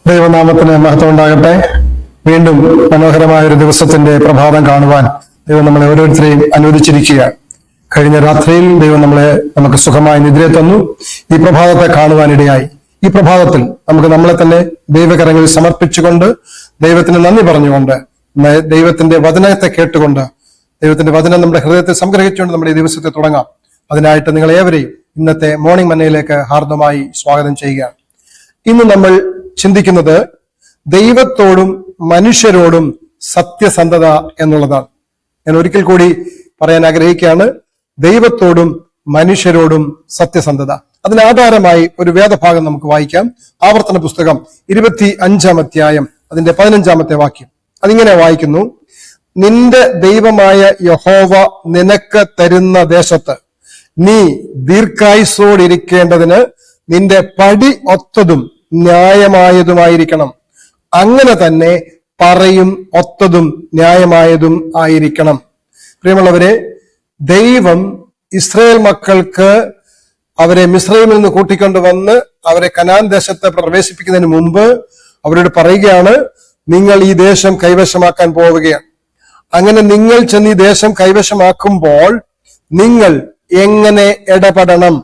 ദൈവനാമത്തിന് മഹത്വം ഉണ്ടാകട്ടെ. വീണ്ടും മനോഹരമായ ഒരു ദിവസത്തിന്റെ പ്രഭാതം കാണുവാൻ ദൈവം നമ്മളെ ഓരോരുത്തരെയും അനുവദിച്ചിരിക്കുകയാണ്. കഴിഞ്ഞ രാത്രിയിൽ ദൈവം നമുക്ക് സുഖമായി നിദ്ര തന്നു. ഈ പ്രഭാതത്തെ കാണുവാനിടയായി. ഈ പ്രഭാതത്തിൽ നമുക്ക് നമ്മളെ തന്നെ ദൈവകരങ്ങളിൽ സമർപ്പിച്ചുകൊണ്ട് ദൈവത്തിന് നന്ദി പറഞ്ഞുകൊണ്ട് ദൈവത്തിന്റെ വചനത്തെ കേട്ടുകൊണ്ട് ദൈവത്തിന്റെ വചനം നമ്മുടെ ഹൃദയത്തിൽ സംഗ്രഹിച്ചുകൊണ്ട് നമ്മുടെ ഈ ദിവസത്തെ തുടങ്ങാം. അതിനായിട്ട് നിങ്ങൾ ഏവരെയും ഇന്നത്തെ മോർണിംഗ് മന്നയിലേക്ക് ഹാർദമായി സ്വാഗതം ചെയ്യുകയാണ്. ഇന്ന് നമ്മൾ ചിന്തിക്കുന്നത് ദൈവത്തോടും മനുഷ്യരോടും സത്യസന്ധത എന്നുള്ളതാണ്. ഞാൻ ഒരിക്കൽ കൂടി പറയാൻ ആഗ്രഹിക്കുകയാണ്, ദൈവത്തോടും മനുഷ്യരോടും സത്യസന്ധത. അതിനാധാരമായി ഒരു വേദഭാഗം നമുക്ക് വായിക്കാം. ആവർത്തന പുസ്തകം 25-ാം അധ്യായം അതിന്റെ 15-ാമത്തെ വാക്യം. അതിങ്ങനെ വായിക്കുന്നു: നിന്റെ ദൈവമായ യഹോവ നിനക്ക് തരുന്ന ദേശത്ത് നീ ദീർഘായുസ്സോടിരിക്കേണ്ടതിന് നിന്റെ പടി ഒത്തതും ന്യായമായതുമായിരിക്കണം. അങ്ങനെ തന്നെ പറയും ഒത്തതും ന്യായമായതും ആയിരിക്കണം. പ്രിയമുള്ളവരെ, ദൈവം ഇസ്രായേൽ മക്കൾക്ക് അവരെ മിസ്രയീമിൽ നിന്ന് കൂട്ടിക്കൊണ്ടുവന്ന് അവരെ കനാൻ ദേശത്ത് പ്രവേശിപ്പിക്കുന്നതിന് മുമ്പ് അവരോട് പറയുകയാണ്, നിങ്ങൾ ഈ ദേശം കൈവശമാക്കാൻ പോവുകയാണ്. അങ്ങനെ നിങ്ങൾ ചെന്ന് ഈ ദേശം കൈവശമാക്കുമ്പോൾ നിങ്ങൾ എങ്ങനെ ഇടപെടണം?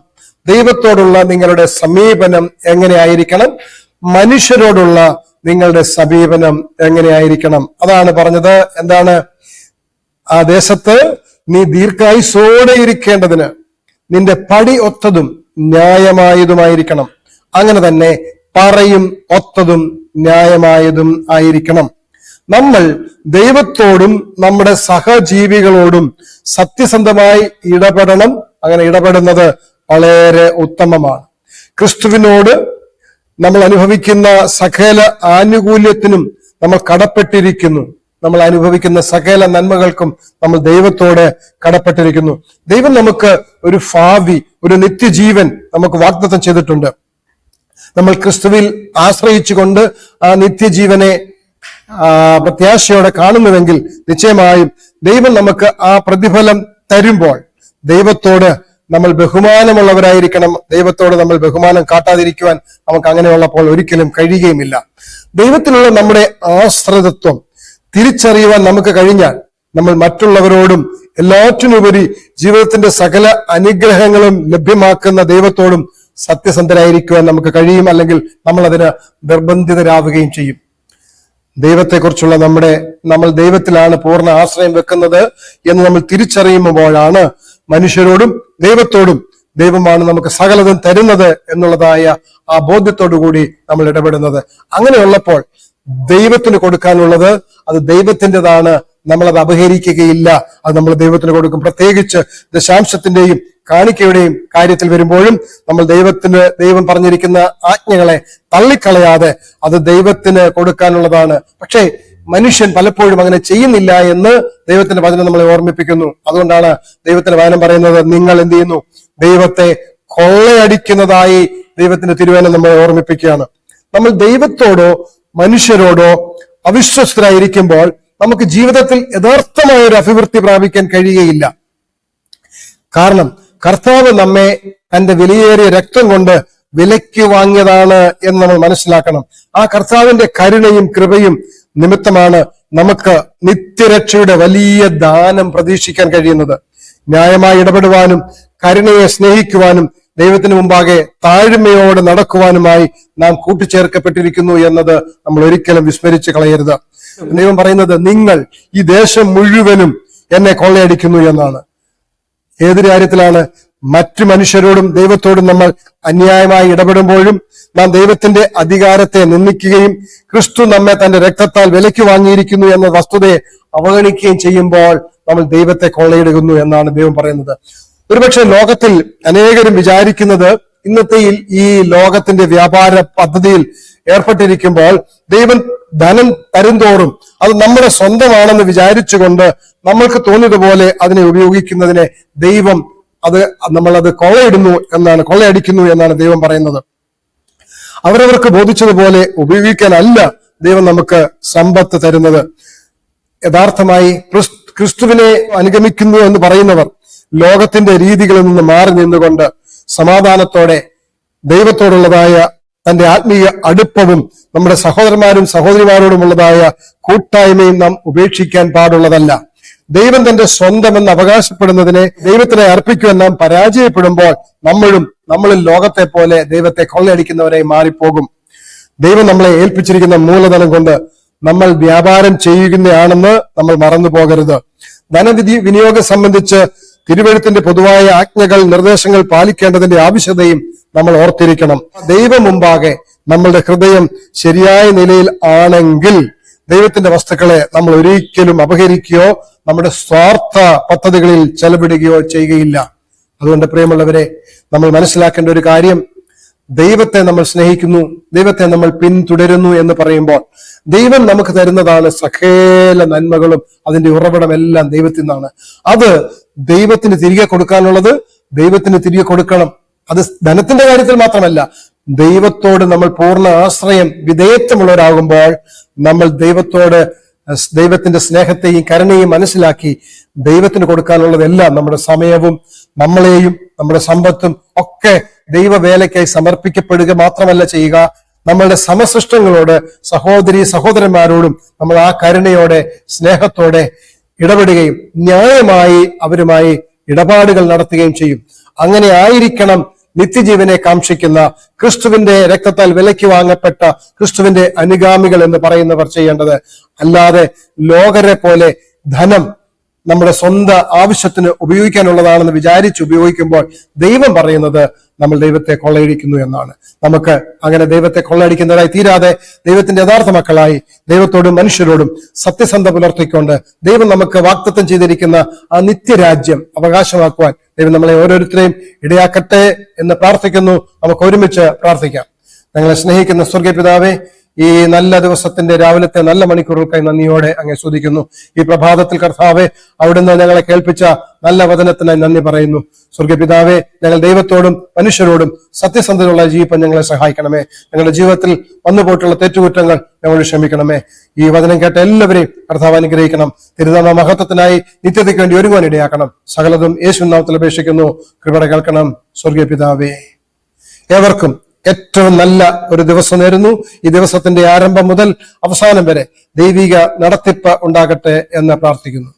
ദൈവത്തോടുള്ള നിങ്ങളുടെ സമീപനം എങ്ങനെയായിരിക്കണം? മനുഷ്യരോടുള്ള നിങ്ങളുടെ സമീപനം എങ്ങനെയായിരിക്കണം? അതാണ് പറഞ്ഞത്. എന്താണ്? ആ ദേശത്ത് നീ ദീർഘായുസ്സോടെ ഇരിക്കേണ്ടതിന് നിന്റെ പടി ഒത്തതും ന്യായമായതുമായിരിക്കണം. അങ്ങനെ തന്നെ പറയും ഒത്തതും ന്യായമായതും ആയിരിക്കണം. നമ്മൾ ദൈവത്തോടും നമ്മുടെ സഹജീവികളോടും സത്യസന്ധമായി ഇടപെടണം. അങ്ങനെ ഇടപെടുന്നത് വളരെ ഉത്തമമാണ്. ക്രിസ്തുവിനോട് നമ്മൾ അനുഭവിക്കുന്ന സകല ആനുകൂല്യത്തിനും നമ്മൾ കടപ്പെട്ടിരിക്കുന്നു. നമ്മൾ അനുഭവിക്കുന്ന സകല നന്മകൾക്കും നമ്മൾ ദൈവത്തോട് കടപ്പെട്ടിരിക്കുന്നു. ദൈവം നമുക്ക് ഒരു ഭാവി, ഒരു നിത്യജീവൻ നമുക്ക് വാഗ്ദത്തം ചെയ്തിട്ടുണ്ട്. നമ്മൾ ക്രിസ്തുവിൽ ആശ്രയിച്ചുകൊണ്ട് ആ നിത്യജീവനെ പ്രത്യാശയോടെ കാണുന്നുവെങ്കിൽ നിശ്ചയമായും ദൈവം നമുക്ക് ആ പ്രതിഫലം തരുമ്പോൾ ദൈവത്തോട് നമ്മൾ ബഹുമാനമുള്ളവരായിരിക്കണം. ദൈവത്തോട് നമ്മൾ ബഹുമാനം കാട്ടാതിരിക്കുവാൻ നമുക്ക് അങ്ങനെയുള്ളപ്പോൾ ഒരിക്കലും കഴിയുകയുമില്ല. ദൈവത്തിലുള്ള നമ്മുടെ ആശ്രിതത്വം തിരിച്ചറിയുവാൻ നമുക്ക് കഴിഞ്ഞാൽ നമ്മൾ മറ്റുള്ളവരോടും എല്ലാറ്റിനുപരി ജീവിതത്തിന്റെ സകല അനുഗ്രഹങ്ങളും ലഭ്യമാക്കുന്ന ദൈവത്തോടും സത്യസന്ധരായിരിക്കുവാൻ നമുക്ക് കഴിയും. അല്ലെങ്കിൽ നമ്മൾ അതിന് നിർബന്ധിതരാവുകയും ചെയ്യും. ദൈവത്തെക്കുറിച്ചുള്ള നമ്മൾ ദൈവത്തിലാണ് പൂർണ്ണ ആശ്രയം വെക്കുന്നത് എന്ന് നമ്മൾ തിരിച്ചറിയുമ്പോഴാണ് മനുഷ്യരോടും ദൈവത്തോടും ദൈവമാണ് നമുക്ക് സകലതും തരുന്നത് എന്നുള്ളതായ ആ ബോധ്യത്തോടു കൂടി നമ്മൾ ഇടപെടുന്നത്. അങ്ങനെയുള്ളപ്പോൾ ദൈവത്തിന് കൊടുക്കാനുള്ളത് അത് ദൈവത്തിൻ്റെതാണ്. നമ്മളത് അപഹരിക്കുകയില്ല. അത് നമ്മൾ ദൈവത്തിന് കൊടുക്കും. പ്രത്യേകിച്ച് ദശാംശത്തിന്റെയും കാണിക്കയുടെയും കാര്യത്തിൽ വരുമ്പോഴും നമ്മൾ ദൈവം പറഞ്ഞിരിക്കുന്ന ആജ്ഞകളെ തള്ളിക്കളയാതെ അത് ദൈവത്തിന് കൊടുക്കാനുള്ളതാണ്. പക്ഷേ മനുഷ്യൻ പലപ്പോഴും അങ്ങനെ ചെയ്യുന്നില്ല എന്ന് ദൈവത്തിന്റെ വചനം നമ്മളെ ഓർമ്മിപ്പിക്കുന്നു. അതുകൊണ്ടാണ് ദൈവത്തിന്റെ വചനം പറയുന്നത്, നിങ്ങൾ എന്ത് ചെയ്യുന്നു? ദൈവത്തെ കൊള്ളയടിക്കുന്നതായി ദൈവത്തിന്റെ തിരുവചനം നമ്മളെ ഓർമ്മിപ്പിക്കുകയാണ്. നമ്മൾ ദൈവത്തോടോ മനുഷ്യരോടോ അവിശ്വസ്തരായിരിക്കുമ്പോൾ നമുക്ക് ജീവിതത്തിൽ യഥാർത്ഥമായ ഒരു അഭിവൃദ്ധി പ്രാപിക്കാൻ കഴിയുകയില്ല. കാരണം കർത്താവ് നമ്മെ തന്റെ വിലയേറിയ രക്തം കൊണ്ട് വിലയ്ക്ക് വാങ്ങിയതാണ് എന്ന് നമ്മൾ മനസ്സിലാക്കണം. ആ കർത്താവിന്റെ കരുണയും കൃപയും നിമിത്തമാണ് നമുക്ക് നിത്യരക്ഷയുടെ വലിയ ദാനം പ്രതീക്ഷിക്കാൻ കഴിയുന്നത്. ന്യായമായി ഇടപെടുവാനും കരുണയെ സ്നേഹിക്കുവാനും ദൈവത്തിന് മുമ്പാകെ താഴ്മയോടെ നടക്കുവാനുമായി നാം കൂട്ടിച്ചേർക്കപ്പെട്ടിരിക്കുന്നു എന്നത് നമ്മൾ ഒരിക്കലും വിസ്മരിച്ച് കളയരുത്. ദൈവം പറയുന്നത്, നിങ്ങൾ ഈ ദേശം മുഴുവനും എന്നെ കൊള്ളയടിക്കുന്നു എന്നാണ്. ഏതൊരു കാര്യത്തിലാണ്? മറ്റു മനുഷ്യരോടും ദൈവത്തോടും നമ്മൾ അന്യായമായി ഇടപെടുമ്പോഴും നാം ദൈവത്തിന്റെ അധികാരത്തെ നിന്ദിക്കുകയും ക്രിസ്തു നമ്മെ തന്റെ രക്തത്താൽ വിലയ്ക്ക് വാങ്ങിയിരിക്കുന്നു എന്ന വസ്തുതയെ അവഗണിക്കുകയും ചെയ്യുമ്പോൾ നമ്മൾ ദൈവത്തെ കൊള്ളയിടുന്നു എന്നാണ് ദൈവം പറയുന്നത്. ഒരുപക്ഷെ ലോകത്തിൽ അനേകരും വിചാരിക്കുന്നത്, ഇന്നത്തെ ഈ ലോകത്തിന്റെ വ്യാപാര പദ്ധതിയിൽ ഏർപ്പെട്ടിരിക്കുമ്പോൾ ദൈവം ധനം തരുന്തോറും അത് നമ്മുടെ സ്വന്തമാണെന്ന് വിചാരിച്ചുകൊണ്ട് നമ്മൾക്ക് തോന്നിയതുപോലെ അതിനെ ഉപയോഗിക്കുന്നതിനെ ദൈവം നമ്മളത് കൊള്ളയടിക്കുന്നു എന്നാണ് ദൈവം പറയുന്നത്. അവരവർക്ക് ബോധിച്ചതുപോലെ ഉപയോഗിക്കാനല്ല ദൈവം നമുക്ക് സമ്പത്ത് തരുന്നത്. യഥാർത്ഥമായി ക്രിസ്തുവിനെ അനുഗമിക്കുന്നു എന്ന് പറയുന്നവർ ലോകത്തിന്റെ രീതികളിൽ നിന്ന് മാറി നിന്നുകൊണ്ട് സമാധാനത്തോടെ ദൈവത്തോടുള്ളതായ തന്റെ ആത്മീയ അടുപ്പവും നമ്മുടെ സഹോദരന്മാരും സഹോദരിമാരോടുമുള്ളതായ കൂട്ടായ്മയും നാം ഉപേക്ഷിക്കാൻ പാടുള്ളതല്ല. ദൈവം തന്റെ സ്വന്തമെന്ന് അവകാശപ്പെടുന്നതിനെ ദൈവത്തിനെ അർപ്പിക്കുവാൻ നാം പരാജയപ്പെടുമ്പോൾ നമ്മളിൽ ലോകത്തെ പോലെ ദൈവത്തെ കൊള്ളയടിക്കുന്നവരായി മാറിപ്പോകും. ദൈവം നമ്മളെ ഏൽപ്പിച്ചിരിക്കുന്ന മൂലധനം കൊണ്ട് നമ്മൾ വ്യാപാരം ചെയ്യുകയാണെന്ന് നമ്മൾ മറന്നു പോകരുത്. ധനവിധി വിനിയോഗം സംബന്ധിച്ച് തിരുവെഴുത്തിന്റെ പൊതുവായ ആജ്ഞകൾ, നിർദ്ദേശങ്ങൾ പാലിക്കേണ്ടതിന്റെ ആവശ്യതയും നമ്മൾ ഓർത്തിരിക്കണം. ദൈവം മുമ്പാകെ നമ്മളുടെ ഹൃദയം ശരിയായ നിലയിൽ ആണെങ്കിൽ ദൈവത്തിന്റെ വസ്തുക്കളെ നമ്മൾ ഒരിക്കലും അപഹരിക്കുകയോ നമ്മുടെ സ്വാർത്ഥ പദ്ധതികളിൽ ചെലവിടുകയോ ചെയ്യുകയില്ല. അതുകൊണ്ട് പ്രിയമുള്ളവരെ, നമ്മൾ മനസ്സിലാക്കേണ്ട ഒരു കാര്യം, ദൈവത്തെ നമ്മൾ സ്നേഹിക്കുന്നു, ദൈവത്തെ നമ്മൾ പിന്തുടരുന്നു എന്ന് പറയുമ്പോൾ ദൈവം നമുക്ക് തരുന്നതാണ് സകല നന്മകളും. അതിന്റെ ഉറവിടമെല്ലാം ദൈവത്തിൽ നിന്നാണ്. അത് ദൈവത്തിന് തിരികെ കൊടുക്കാനുള്ളത് ദൈവത്തിന് തിരികെ കൊടുക്കണം. അത് ധനത്തിന്റെ കാര്യത്തിൽ മാത്രമല്ല, ദൈവത്തോട് നമ്മൾ പൂർണ്ണ ആശ്രയം വിധേയത്വമുള്ളവരാകുമ്പോൾ നമ്മൾ ദൈവത്തിന്റെ സ്നേഹത്തെയും കരുണയും മനസ്സിലാക്കി ദൈവത്തിന് കൊടുക്കാനുള്ളതെല്ലാം, നമ്മുടെ സമയവും നമ്മളെയും നമ്മുടെ സമ്പത്തും ഒക്കെ ദൈവവേലയ്ക്കായി സമർപ്പിക്കപ്പെടുക മാത്രമല്ല ചെയ്യുക, നമ്മളുടെ സമസൃഷ്ടങ്ങളോട്, സഹോദരി സഹോദരന്മാരോടും നമ്മൾ ആ കരുണയോടെ സ്നേഹത്തോടെ ഇടപെടുകയും ന്യായമായി അവരുമായി ഇടപാടുകൾ നടത്തുകയും ചെയ്യും. അങ്ങനെ ആയിരിക്കണം നിത്യജീവനെ കാക്ഷിക്കുന്ന, ക്രിസ്തുവിന്റെ രക്തത്താൽ വിലയ്ക്ക് വാങ്ങപ്പെട്ട ക്രിസ്തുവിന്റെ അനുഗാമികൾ എന്ന് പറയുന്നവർ ചെയ്യേണ്ടത്. അല്ലാതെ ലോകരെ പോലെ ധനം നമ്മുടെ സ്വന്തം ആവശ്യത്തിന് ഉപയോഗിക്കാനുള്ളതാണെന്ന് വിചാരിച്ച് ഉപയോഗിക്കുമ്പോൾ ദൈവം പറയുന്നത് നമ്മൾ ദൈവത്തെ കൊള്ളയടിക്കുന്നു എന്നാണ്. നമുക്ക് അങ്ങനെ ദൈവത്തെ കൊള്ളയടിക്കുന്നവരായി തീരാതെ ദൈവത്തിന്റെ യഥാർത്ഥ മക്കളായി ദൈവത്തോടും മനുഷ്യരോടും സത്യസന്ധത പുലർത്തിക്കൊണ്ട് ദൈവം നമുക്ക് വാഗ്ദത്തം ചെയ്തിരിക്കുന്ന ആ നിത്യരാജ്യം അവകാശമാക്കുവാൻ ദൈവം നമ്മളെ ഓരോരുത്തരെയും ഇടയാക്കട്ടെ എന്ന് പ്രാർത്ഥിക്കുന്നു. നമുക്ക് ഒരുമിച്ച് പ്രാർത്ഥിക്കാം. ഞങ്ങളെ സ്നേഹിക്കുന്ന സ്വർഗീയ പിതാവേ, ഈ നല്ല ദിവസത്തിന്റെ രാവിലത്തെ നല്ല മണിക്കൂറുകൾക്കായി നന്ദിയോടെ അങ്ങേ സ്തുതിക്കുന്നു. ഈ പ്രഭാതത്തിൽ കർത്താവെ, അവിടുന്ന് ഞങ്ങളെ കേൾപ്പിച്ച നല്ല വചനത്തിനായി നന്ദി പറയുന്നു. സ്വർഗീയ പിതാവെ, ഞങ്ങൾ ദൈവത്തോടും മനുഷ്യരോടും സത്യസന്ധതയുള്ള ജീവിതം ഞങ്ങളെ സഹായിക്കണമേ. ഞങ്ങളുടെ ജീവിതത്തിൽ വന്നുപോയിട്ടുള്ള തെറ്റുകുറ്റങ്ങൾ ഞങ്ങൾ ക്ഷമിക്കണമേ. ഈ വചനം കേട്ട എല്ലാവരെയും കർത്താവ് അനുഗ്രഹിക്കണം. തിരുനാമ മഹത്വത്തിനായി നിത്യതയ്ക്ക് വേണ്ടി ഒരുങ്ങാൻ ഇടയാക്കണം. സകലതും യേശുവിൻ നാമത്തിൽ അപേക്ഷിക്കുന്നു. കൃപയുടെ കേൾക്കണം സ്വർഗീയ പിതാവേ. ഏവർക്കും ഏറ്റവും നല്ല ഒരു ദിവസം നേരുന്നു. ഈ ദിവസത്തിന്റെ ആരംഭം മുതൽ അവസാനം വരെ ദൈവിക നടത്തിപ്പ് ഉണ്ടാകട്ടെ എന്ന് പ്രാർത്ഥിക്കുന്നു.